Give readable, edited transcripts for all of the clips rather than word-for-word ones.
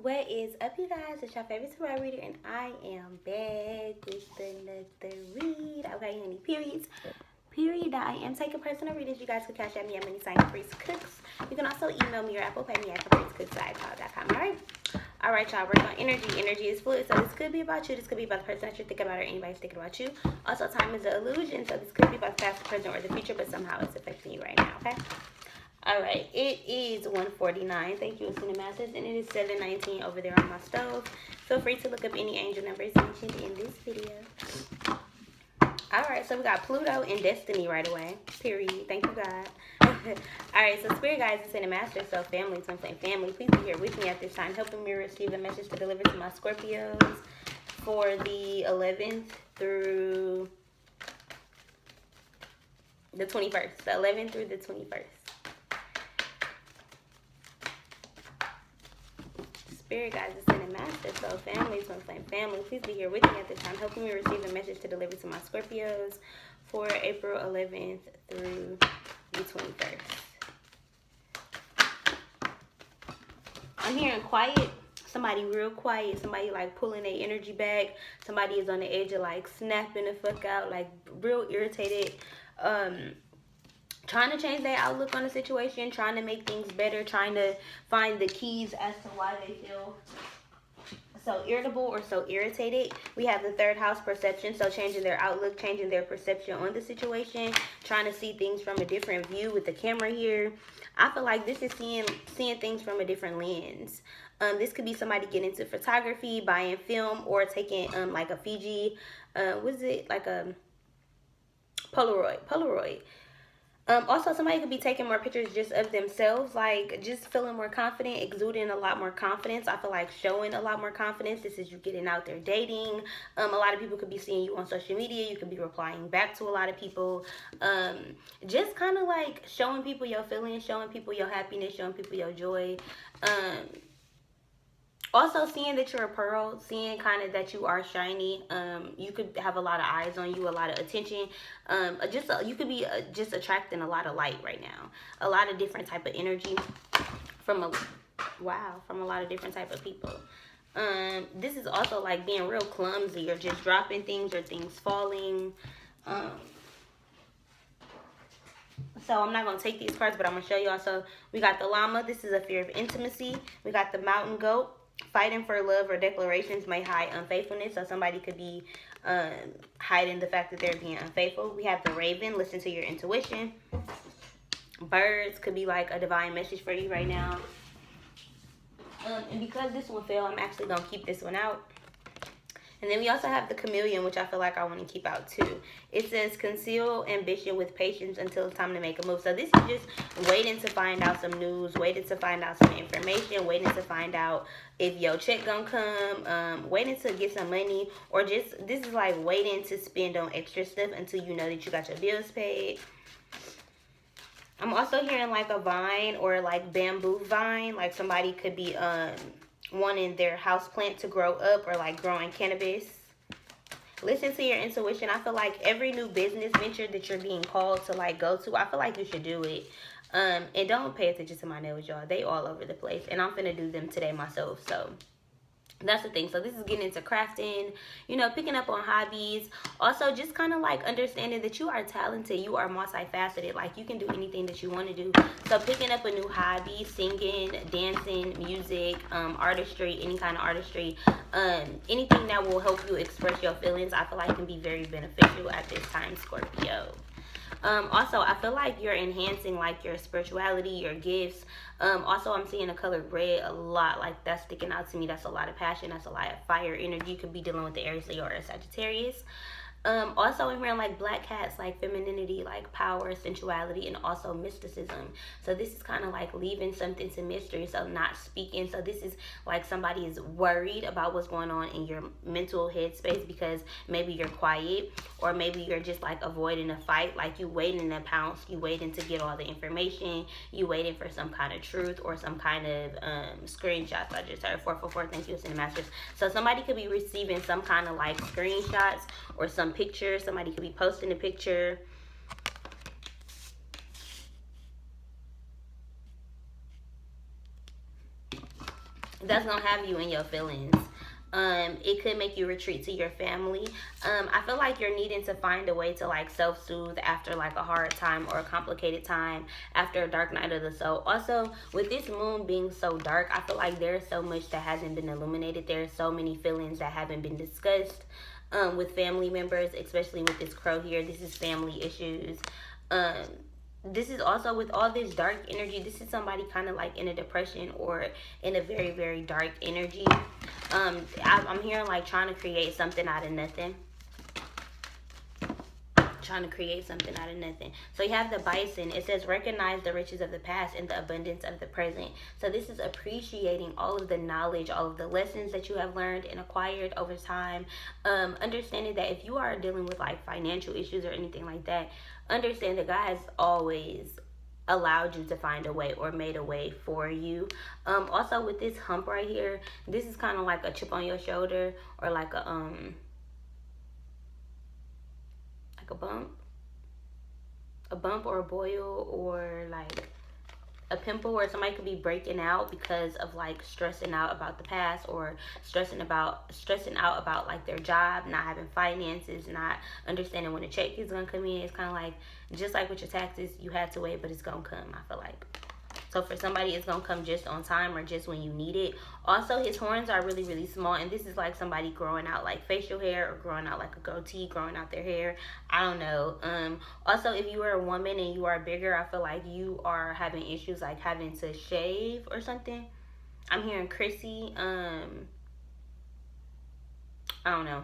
What is up, you guys? It's your favorite tarot reader, and I am back with another read. Okay, any periods? Period. I am taking personal readings. You guys can cash at me at Many Sign Caprice Cooks. You can also email me or Apple Pay me at capricecooks@icloud.com. All right, y'all. Work on energy. Energy is fluid, so this could be about you. This could be about the person that you're thinking about, or anybody's thinking about you. Also, time is an illusion, so this could be about the past, the present, or the future, but somehow it's affecting you right now. Okay. All right, it is 1:49. Thank you, Ascended Masters, and it is 7:19 over there on my stove. Feel free to look up any angel numbers mentioned in this video. All right, so we got Pluto and Destiny right away. Period. Thank you, God. All right, so Spirit Guides, Ascended Masters, so family, twin flame family, please be here with me at this time, helping me receive a message to deliver to my Scorpios for the 11th through the 21st. The 11th through the 21st. Spirit Guides, Ascended Masters, so family, twin flame family, please be here with me at this time, helping me receive a message to deliver to my Scorpios for April 11th through the 21st. I'm hearing quiet, somebody real quiet, somebody like pulling their energy back, somebody is on the edge of like snapping the fuck out, like real irritated, trying to change their outlook on the situation, trying to make things better, trying to find the keys as to why they feel so irritable or so irritated. We have the third house, perception, so changing their outlook, changing their perception on the situation, trying to see things from a different view with the camera here. I feel like this is seeing things from a different lens. This could be somebody getting into photography, buying film, or taking like a Fiji, was it like a Polaroid. Also, somebody could be taking more pictures just of themselves, like just feeling more confident, exuding a lot more confidence. I feel like showing a lot more confidence. This is you getting out there dating. A lot of people could be seeing you on social media. You could be replying back to a lot of people. Just kind of like showing people your feelings, showing people your happiness, showing people your joy. Also seeing that you're a pearl, seeing kind of that you are shiny. You could have a lot of eyes on you, a lot of attention. You could be just attracting a lot of light right now, a lot of different type of energy from a lot of different type of people. This is also like being real clumsy, or just dropping things, or things falling. So I'm not going to take these cards, but I'm going to show y'all. So we got the llama. This is a fear of intimacy. We got the mountain goat. Fighting for love or declarations may hide unfaithfulness. So somebody could be hiding the fact that they're being unfaithful. We have the raven. Listen to your intuition. Birds could be like a divine message for you right now. And because this one fell, I'm actually going to keep this one out. And then we also have the chameleon, which I feel like I want to keep out too. It says conceal ambition with patience until it's time to make a move. So this is just waiting to find out some news, waiting to find out some information, waiting to find out if your check gonna come, waiting to get some money, or just this is like waiting to spend on extra stuff until you know that you got your bills paid. I'm also hearing like a vine or like bamboo vine, like somebody could be wanting their house plant to grow up, or like growing cannabis. Listen to your intuition. I feel like every new business venture that you're being called to like go to, I feel like you should do it. And don't pay attention to my nails, y'all. They all over the place, and I'm finna do them today myself. So that's the thing. So this is getting into crafting, picking up on hobbies. Also, just kind of like understanding that you are talented. You are multifaceted. Like, you can do anything that you want to do. So picking up a new hobby, singing, dancing, music, artistry, any kind of artistry, anything that will help you express your feelings, I feel like can be very beneficial at this time, Scorpio. Also, I feel like you're enhancing like your spirituality, your gifts. Also, I'm seeing the color red a lot. Like, that's sticking out to me. That's a lot of passion. That's a lot of fire energy. You could be dealing with the Aries, Leo, or Sagittarius. Also, I'm hearing like black cats, like femininity, like power, sensuality, and also mysticism. So this is kind of like leaving something to mystery, so not speaking. So this is like somebody is worried about what's going on in your mental headspace, because maybe you're quiet, or maybe you're just like avoiding a fight. Like, you waiting to pounce, you waiting to get all the information, you waiting for some kind of truth or some kind of screenshots. I just heard 444. Thank you, Ascended Masters. So somebody could be receiving some kind of like screenshots or some picture. Somebody could be posting a picture. that's gonna have you in your feelings. It could make you retreat to your family. I feel like you're needing to find a way to like self-soothe after like a hard time or a complicated time, after a dark night of the soul. Also, with this moon being so dark, I feel like there's so much that hasn't been illuminated. There's so many feelings that haven't been discussed with family members, especially with this crow here. This is family issues. This is also with all this dark energy. This is somebody kind of like in a depression or in a very, very dark energy. I'm hearing like trying to create something out of nothing. Trying to create something out of nothing. So you have the bison. It says recognize the riches of the past and the abundance of the present. So this is appreciating all of the knowledge, all of the lessons that you have learned and acquired over time. Understanding that if you are dealing with like financial issues or anything like that, understand that God has always allowed you to find a way or made a way for you. Also with this hump right here, this is kind of like a chip on your shoulder or like a bump or a boil or like a pimple where somebody could be breaking out because of like stressing out about the past or stressing out about like their job, not having finances, not understanding when a check is gonna come in. It's kind of like just like with your taxes, you had to wait, but it's gonna come. I feel like. So for somebody, it's going to come just on time or just when you need it. Also, his horns are really, really small. And this is like somebody growing out like facial hair or growing out like a goatee, growing out their hair. I don't know. Also, if you are a woman and you are bigger, I feel like you are having issues like having to shave or something. I'm hearing Chrissy. I don't know.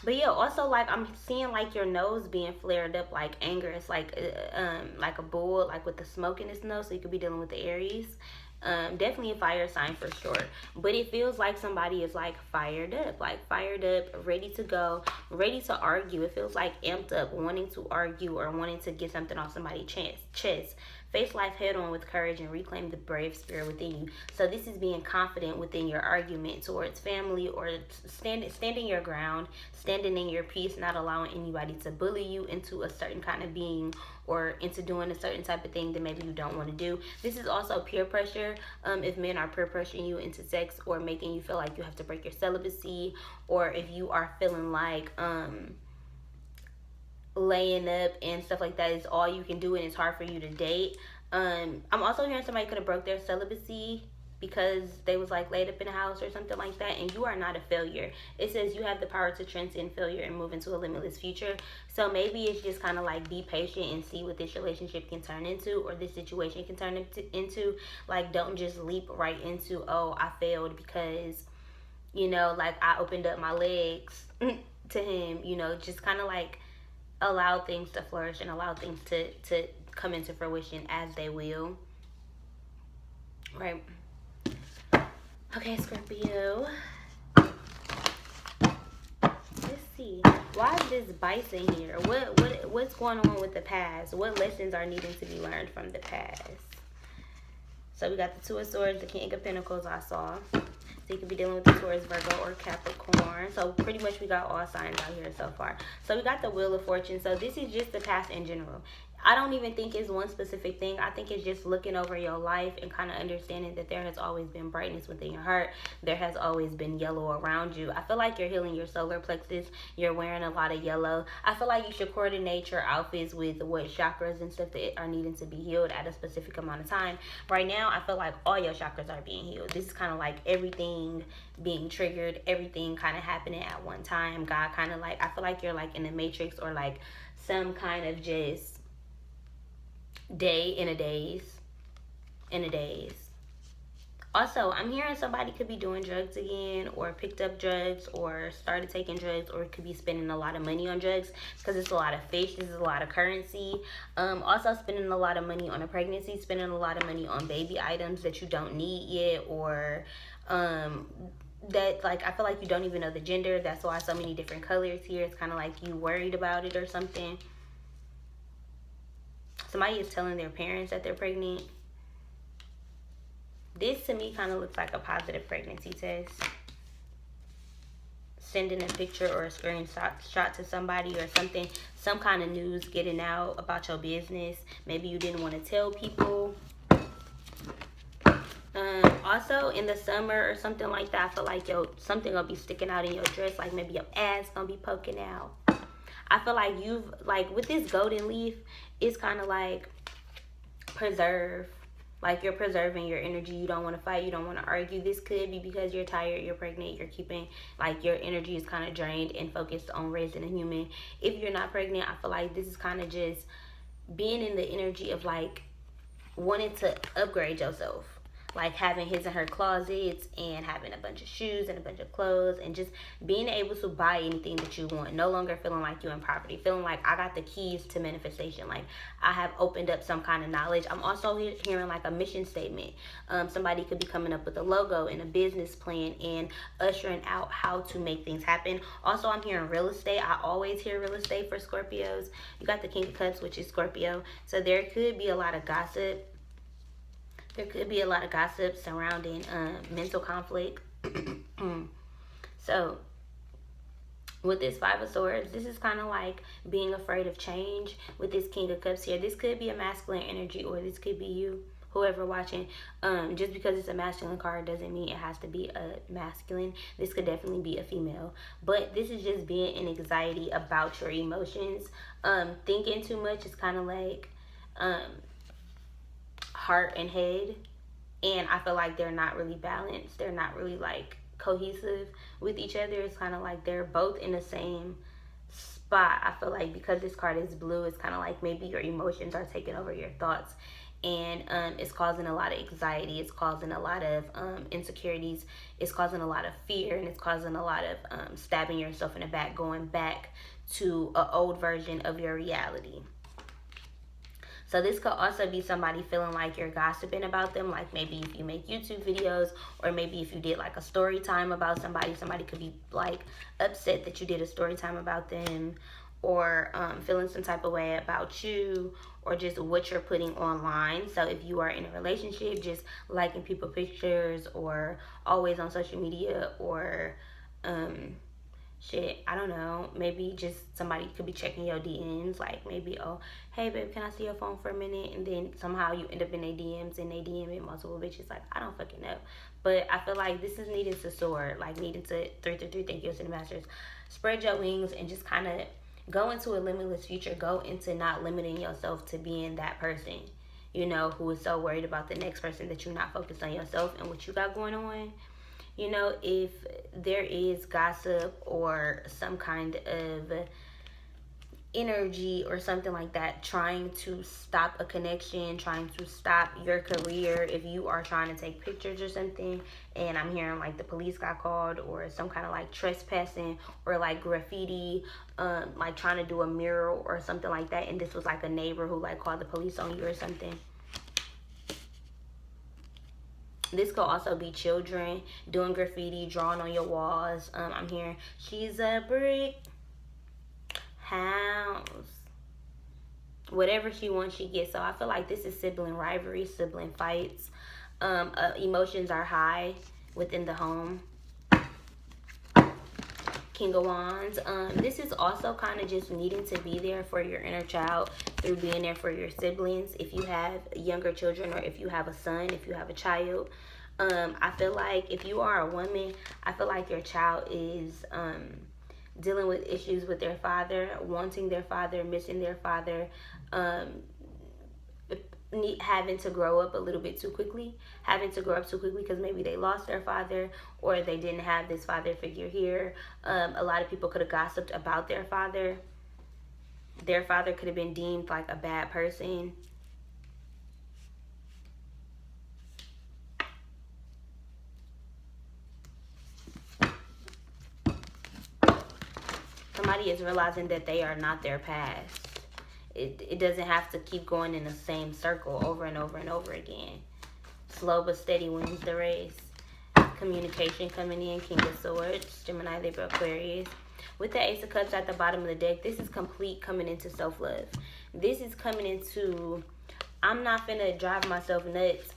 But yeah, also like I'm seeing like your nose being flared up like anger. It's like a bull, like with the smoke in its nose. So you could be dealing with the Aries. Definitely a fire sign for sure. But it feels like somebody is like fired up, ready to go, ready to argue. It feels like amped up, wanting to argue or wanting to get something off somebody's chest. Face life head on with courage and reclaim the brave spirit within you. So this is being confident within your argument towards family or standing your ground, standing in your peace, not allowing anybody to bully you into a certain kind of being or into doing a certain type of thing that maybe you don't want to do. This is also peer pressure. If men are peer pressuring you into sex or making you feel like you have to break your celibacy, or if you are feeling like laying up and stuff like that is all you can do and it's hard for you to date. I'm also hearing somebody could have broke their celibacy because they was like laid up in a house or something like that, and you are not a failure. It says you have the power to transcend failure and move into a limitless future. So maybe it's just kind of like be patient and see what this relationship can turn into or this situation can turn into. Like, don't just leap right into, oh, I failed because, you know, like I opened up my legs to him. You know, just kind of like allow things to flourish and allow things to come into fruition as they will. Right. Okay, Scorpio. Let's see. Why is this bison here? What's going on with the past? What lessons are needing to be learned from the past? So we got the Two of Swords, the King of Pentacles I saw. So you could be dealing with the Taurus, Virgo, or Capricorn. So pretty much we got all signs out here so far. So we got the Wheel of Fortune. So this is just the past in general. I don't even think it's one specific thing. I think it's just looking over your life and kind of understanding that there has always been brightness within your heart. There has always been yellow around you. I feel like you're healing your solar plexus. You're wearing a lot of yellow. I feel like you should coordinate your outfits with what chakras and stuff that are needing to be healed at a specific amount of time. Right now, I feel like all your chakras are being healed. This is kind of like everything being triggered, everything kind of happening at one time. God kind of like, I feel like you're like in a matrix or like some kind of just day in a daze. Also, I'm hearing somebody could be doing drugs again or picked up drugs or started taking drugs or could be spending a lot of money on drugs because it's a lot of fish. This is a lot of currency. Also spending a lot of money on a pregnancy, spending a lot of money on baby items that you don't need yet, or that like I feel like you don't even know the gender. That's why so many different colors here. It's kind of like you worried about it or something. Somebody is telling their parents that they're pregnant. This to me kind of looks like a positive pregnancy test. Sending a picture or a screenshot to somebody or something. Some kind of news getting out about your business. Maybe you didn't want to tell people. Also, in the summer or something like that, I feel like something will be sticking out in your dress, like maybe your ass gonna be poking out. I feel like you've, like, with this golden leaf, it's kind of like preserve. Like, you're preserving your energy. You don't want to fight. You don't want to argue. This could be because you're tired, you're pregnant, you're keeping, like, your energy is kind of drained and focused on raising a human. If you're not pregnant, I feel like this is kind of just being in the energy of, like, wanting to upgrade yourself, like having his and her closets and having a bunch of shoes and a bunch of clothes and just being able to buy anything that you want. No longer feeling like you're in poverty, feeling like I got the keys to manifestation, like I have opened up some kind of knowledge. I'm also hearing like a mission statement. Somebody could be coming up with a logo and a business plan and ushering out how to make things happen. Also, I'm hearing real estate. I always hear real estate for Scorpios. You got the King of Cups, which is Scorpio, so there could be a lot of gossip. There could be a lot of gossip surrounding mental conflict. So, with this Five of Swords, this is kind of like being afraid of change. With this King of Cups here, this could be a masculine energy, or this could be you, whoever watching. Just because it's a masculine card doesn't mean it has to be a masculine. This could definitely be a female. But this is just being in anxiety about your emotions. Thinking too much is kind of like heart and head, and I feel like they're not really balanced. They're not really like cohesive with each other. It's kind of like they're both in the same spot. I feel like because this card is blue, it's kind of like maybe your emotions are taking over your thoughts, and it's causing a lot of anxiety. It's causing a lot of insecurities. It's causing a lot of fear, and it's causing a lot of stabbing yourself in the back, going back to an old version of your reality. So this could also be somebody feeling like you're gossiping about them. Like maybe if you make YouTube videos, or maybe if you did like a story time about somebody, somebody could be like upset that you did a story time about them, or feeling some type of way about you, or just what you're putting online. So if you are in a relationship, just liking people pictures, or always on social media, or shit, I don't know, maybe just somebody could be checking your DMs, like maybe, oh, hey babe, can I see your phone for a minute? And then somehow you end up in their DMs, and they DM in multiple bitches. Like, I don't fucking know, but I feel like this is needing to soar, like needing to 333. Thank you, Cinemasters. Spread your wings and just kind of go into a limitless future. Go into not limiting yourself to being that person, you know, who is so worried about the next person that you're not focused on yourself and what you got going on. You know, if there is gossip or some kind of energy or something like that trying to stop a connection, trying to stop your career, if you are trying to take pictures or something, and I'm hearing like the police got called, or some kind of like trespassing, or like graffiti, like trying to do a mural or something like that, and this was like a neighbor who like called the police on you or something. This could also be children doing graffiti, drawing on your walls. I'm hearing, she's a brick house. Whatever she wants, she gets. So I feel like this is sibling rivalry, sibling fights. Emotions are high within the home. King of Wands. This is also kind of just needing to be there for your inner child through being there for your siblings. If you have younger children, or if you have a son, if you have a child, I feel like if you are a woman, I feel like your child is dealing with issues with their father, wanting their father, missing their father, having to grow up a little bit too quickly, because maybe they lost their father, or they didn't have this father figure here. A lot of people could have gossiped about their father. Their father could have been deemed like a bad person. Somebody is realizing that they are not their past. It doesn't have to keep going in the same circle over and over and over again. Slow but steady wins the race. Communication coming in. King of Swords, Gemini, Libra, Aquarius. With the Ace of Cups at the bottom of the deck, this is complete coming into self-love. This is coming into, I'm not finna drive myself nuts,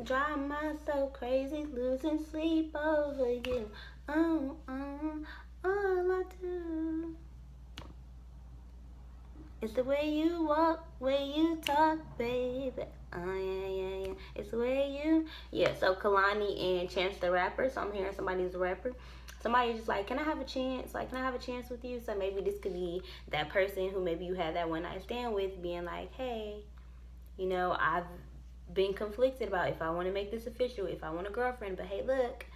drive myself crazy, losing sleep over you. All I do is the way you walk, way you talk, baby. Oh, yeah. It's the way you. Yeah, so Kalani and Chance the Rapper. So I'm hearing somebody's a rapper. Somebody's just like, can I have a chance? Like, can I have a chance with you? So maybe this could be that person who maybe you had that one night stand with being like, hey, you know, I've been conflicted about if I want to make this official, if I want a girlfriend, but hey, look,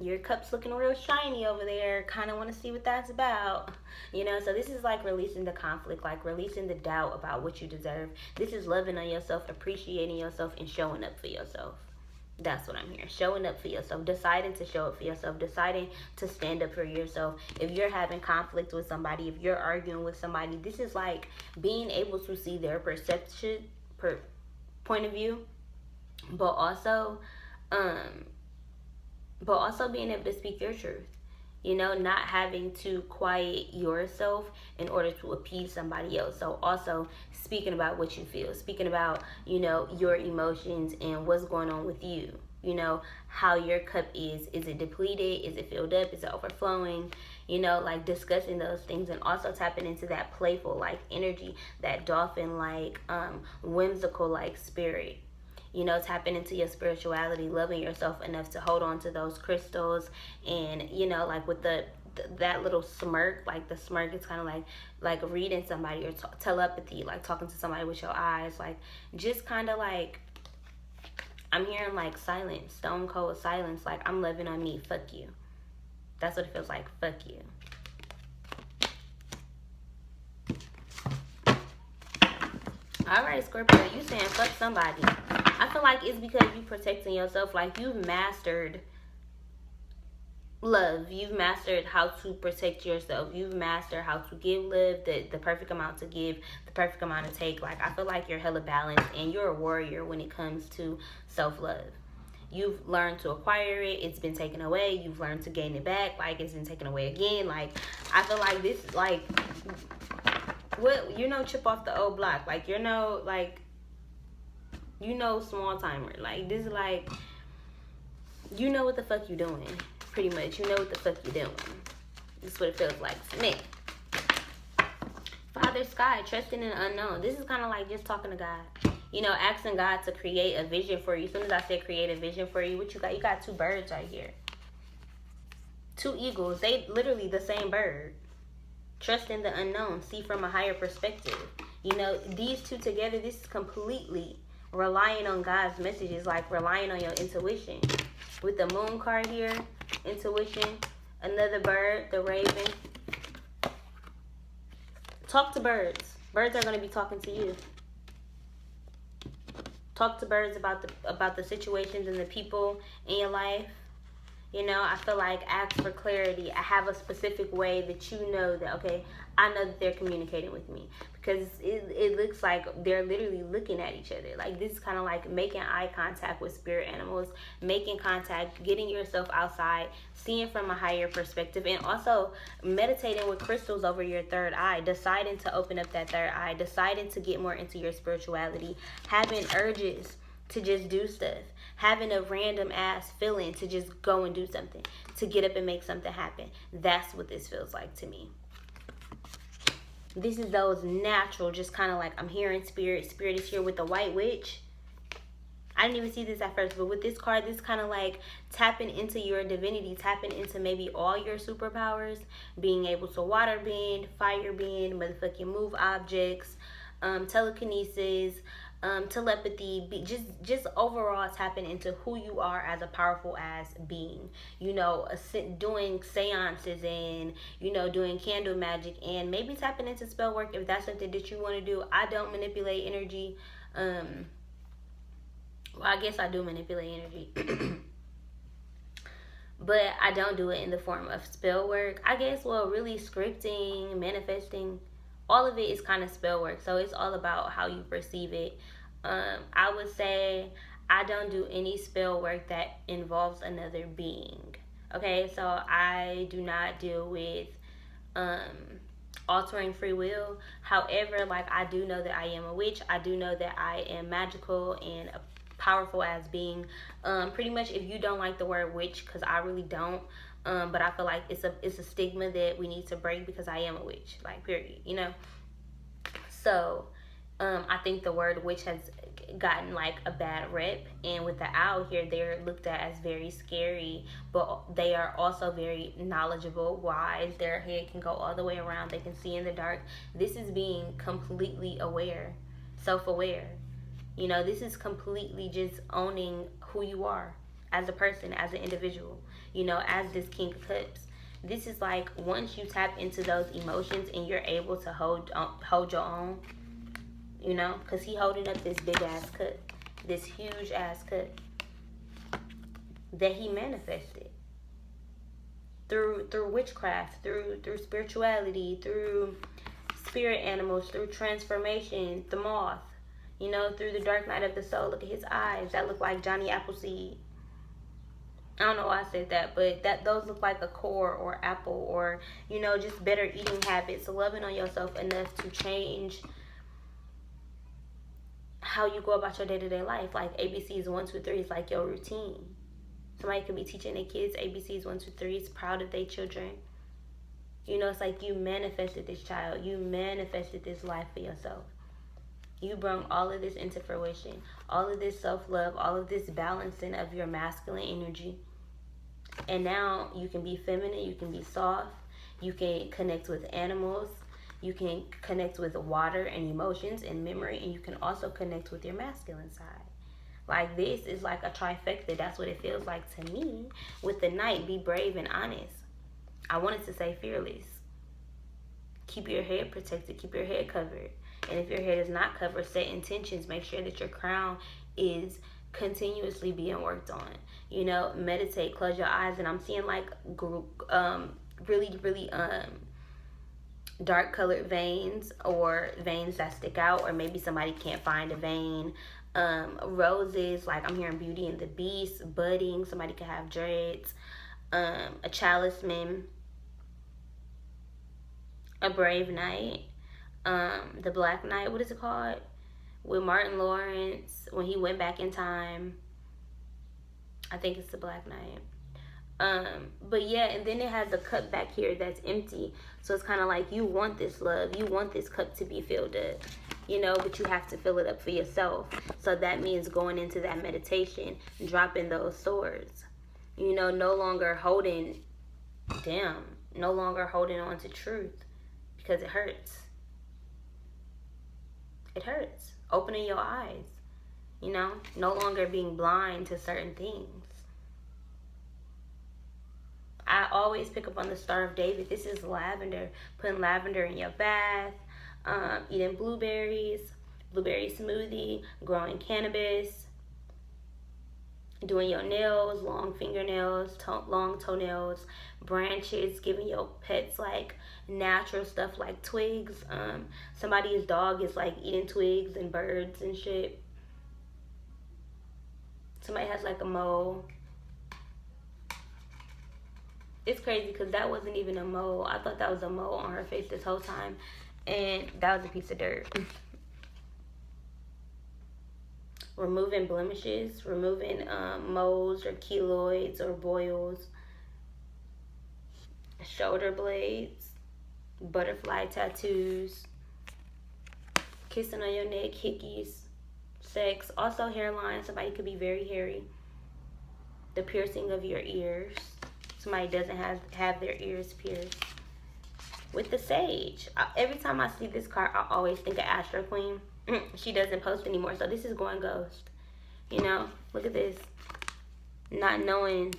your cup's looking real shiny over there. Kind of want to see what that's about. You know, so this is like releasing the conflict, like releasing the doubt about what you deserve. This is loving on yourself, appreciating yourself, and showing up for yourself. That's what I'm hearing. Showing up for yourself. Deciding to show up for yourself. Deciding to stand up for yourself. If you're having conflict with somebody, if you're arguing with somebody, this is like being able to see their point of view, but also being able to speak your truth. You know, not having to quiet yourself in order to appease somebody else. So also speaking about what you feel, speaking about, you know, your emotions and what's going on with you. You know, how your cup is. Is it depleted? Is it filled up? Is it overflowing? You know, like discussing those things, and also tapping into that playful like energy, that dolphin like whimsical like spirit. You know, tapping into your spirituality, loving yourself enough to hold on to those crystals. And, you know, like with that little smirk, like the smirk is kind of like reading somebody, or telepathy, like talking to somebody with your eyes, like just kind of like, I'm hearing like silence, stone cold silence, like I'm loving on me, fuck you. That's what it feels like, fuck you. Alright, Scorpio, you saying fuck somebody. I feel like it's because you protecting yourself. Like you've mastered love. You've mastered how to protect yourself. You've mastered how to give love, the perfect amount to give, the perfect amount to take. Like I feel like you're hella balanced and you're a warrior when it comes to self-love. You've learned to acquire it. It's been taken away. You've learned to gain it back. Like it's been taken away again. Like I feel like this is like, what, you know, chip off the old block. Like, you know, like, you know, small timer. Like, this is like, you know what the fuck you doing. Pretty much. You know what the fuck you doing. This is what it feels like to me. Father Sky, trusting in the unknown. This is kind of like just talking to God. You know, asking God to create a vision for you. As soon as I said create a vision for you, what you got? You got two birds right here. Two eagles. They literally the same bird. Trust in the unknown. See from a higher perspective. You know, these two together, this is completely relying on God's messages, like relying on your intuition. With the moon card here, intuition, another bird, the raven. Talk to birds. Birds are going to be talking to you. Talk to birds about the situations and the people in your life. You know, I feel like ask for clarity. I have a specific way that you know that, okay, I know that they're communicating with me. Because it looks like they're literally looking at each other. Like, this is kind of like making eye contact with spirit animals, making contact, getting yourself outside, seeing from a higher perspective, and also meditating with crystals over your third eye, deciding to open up that third eye, deciding to get more into your spirituality, having urges to just do stuff, having a random ass feeling to just go and do something, to get up and make something happen. That's what this feels like to me. This is those natural, just kind of like, I'm hearing spirit. Spirit is here with the white witch. I didn't even see this at first, but with this card, this kind of like tapping into your divinity, tapping into maybe all your superpowers, being able to water bend, fire bend, motherfucking move objects, telekinesis, telepathy, just overall tapping into who you are as a powerful as being. You know, doing seances and, you know, doing candle magic, and maybe tapping into spell work if that's something that you want to do. I don't manipulate energy. Well, I guess I do manipulate energy. But I don't do it in the form of spell work. I guess, well, really scripting, manifesting, all of it is kind of spell work. So it's all about how you perceive it. I would say I don't do any spell work that involves another being. Okay, so I do not deal with altering free will. However, like, I do know that I am a witch. I do know that I am magical and powerful as being. Pretty much, if you don't like the word witch, because I really don't, but I feel like it's a stigma that we need to break, because I am a witch, like, period, you know. So I think the word witch has gotten like a bad rep, and with the owl here, they're looked at as very scary, but they are also very knowledgeable, wise. Their head can go all the way around, they can see in the dark. This is being completely aware, self-aware. You know, this is completely just owning who you are as a person, as an individual, you know, as this King of Cups. This is like, once you tap into those emotions and you're able to hold your own, you know, because he holding up this big ass cup, this huge ass cup that he manifested through witchcraft, through spirituality, through spirit animals, through transformation, the moth, you know, through the dark night of the soul. Look at his eyes that look like Johnny Appleseed. I don't know why I said that, but those look like a core or apple, or, you know, just better eating habits, loving on yourself enough to change how you go about your day-to-day life. Like ABCs 1, 2, 3 is like your routine. Somebody could be teaching their kids ABCs 1, 2, 3, is proud of their children. You know, it's like you manifested this child. You manifested this life for yourself. You brought all of this into fruition. All of this self-love, all of this balancing of your masculine energy. And now you can be feminine, you can be soft, you can connect with animals, you can connect with water and emotions and memory, and you can also connect with your masculine side. Like, this is like a trifecta. That's what it feels like to me. With the Knight, be brave and honest. I wanted to say fearless. Keep your head protected, keep your head covered. And if your head is not covered, set intentions. Make sure that your crown is continuously being worked on. You know, meditate, close your eyes. And I'm seeing like really dark colored veins, or veins that stick out, or maybe somebody can't find a vein. Roses, like I'm hearing Beauty and the Beast, budding. Somebody could have dreads. A chalisman, a brave knight. The Black Knight, what is it called? With Martin Lawrence, when he went back in time. I think it's the Black Knight. But yeah, and then it has a cup back here that's empty. So it's kind of like, you want this love, you want this cup to be filled up, you know, but you have to fill it up for yourself. So that means going into that meditation, dropping those swords, you know, no longer holding on to truth, because it hurts. It hurts. Opening your eyes, you know, no longer being blind to certain things. I always pick up on the Star of David. This is lavender. Putting lavender in your bath, eating blueberry smoothie, growing cannabis, doing your nails, long fingernails, long toenails, branches, giving your pets like natural stuff like twigs. Somebody's dog is like eating twigs and birds and shit. Somebody has like a mole. It's crazy because that wasn't even a mole. I thought that was a mole on her face this whole time, and that was a piece of dirt. Removing blemishes, removing moles or keloids or boils, shoulder blades, butterfly tattoos, kissing on your neck, hickeys, sex, also hairline. Somebody could be very hairy. The piercing of your ears. Somebody doesn't have their ears pierced. With the Sage, every time I see this card, I always think of Astro Queen. She doesn't post anymore, so this is going ghost. You know, look at this. Not knowing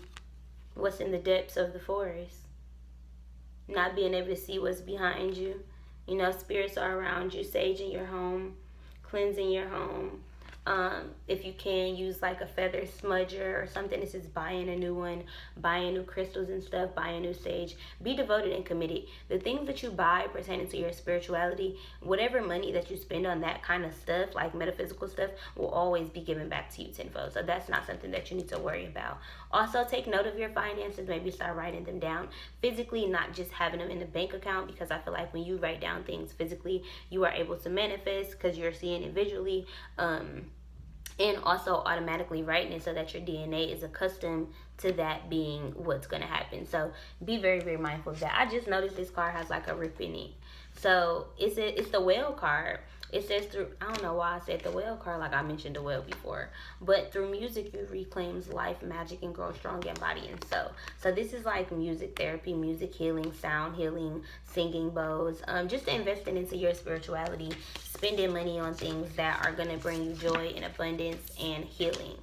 what's in the depths of the forest. Not being able to see what's behind you. You know, spirits are around you. Sage in your home. Cleansing your home. If you can, use like a feather smudger or something. This is buying a new one, buying new crystals and stuff, buying new sage. Be devoted and committed. The things that you buy pertaining to your spirituality, whatever money that you spend on that kind of stuff, like metaphysical stuff, will always be given back to you tenfold. So that's not something that you need to worry about. Also, take note of your finances. Maybe start writing them down physically, not just having them in the bank account, because I feel like when you write down things physically, you are able to manifest because you're seeing it visually. And also automatically writing it so that your DNA is accustomed to that being what's going to happen. So be very, very mindful of that. I just noticed this card has like a rip in it. So it's the whale card. It says through, I don't know why I said the whale card like I mentioned the whale before, but through music you reclaims life, magic, and grow strong in body and soul. So this is like music therapy, music healing, sound healing, singing bowls, just investing into your spirituality, spending money on things that are going to bring you joy and abundance and healing.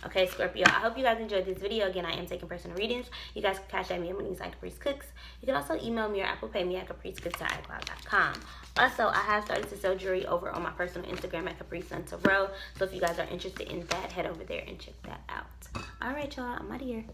Okay, Scorpio, I hope you guys enjoyed this video. Again, I am taking personal readings. You guys can cash at me at my name's Caprice Cooks. You can also email me or Apple Pay me at capricecooks@icloud.com. Also, I have started to sell jewelry over on my personal Instagram at Caprice Sun Tarot. So if you guys are interested in that, head over there and check that out. All right, y'all, I'm out of here.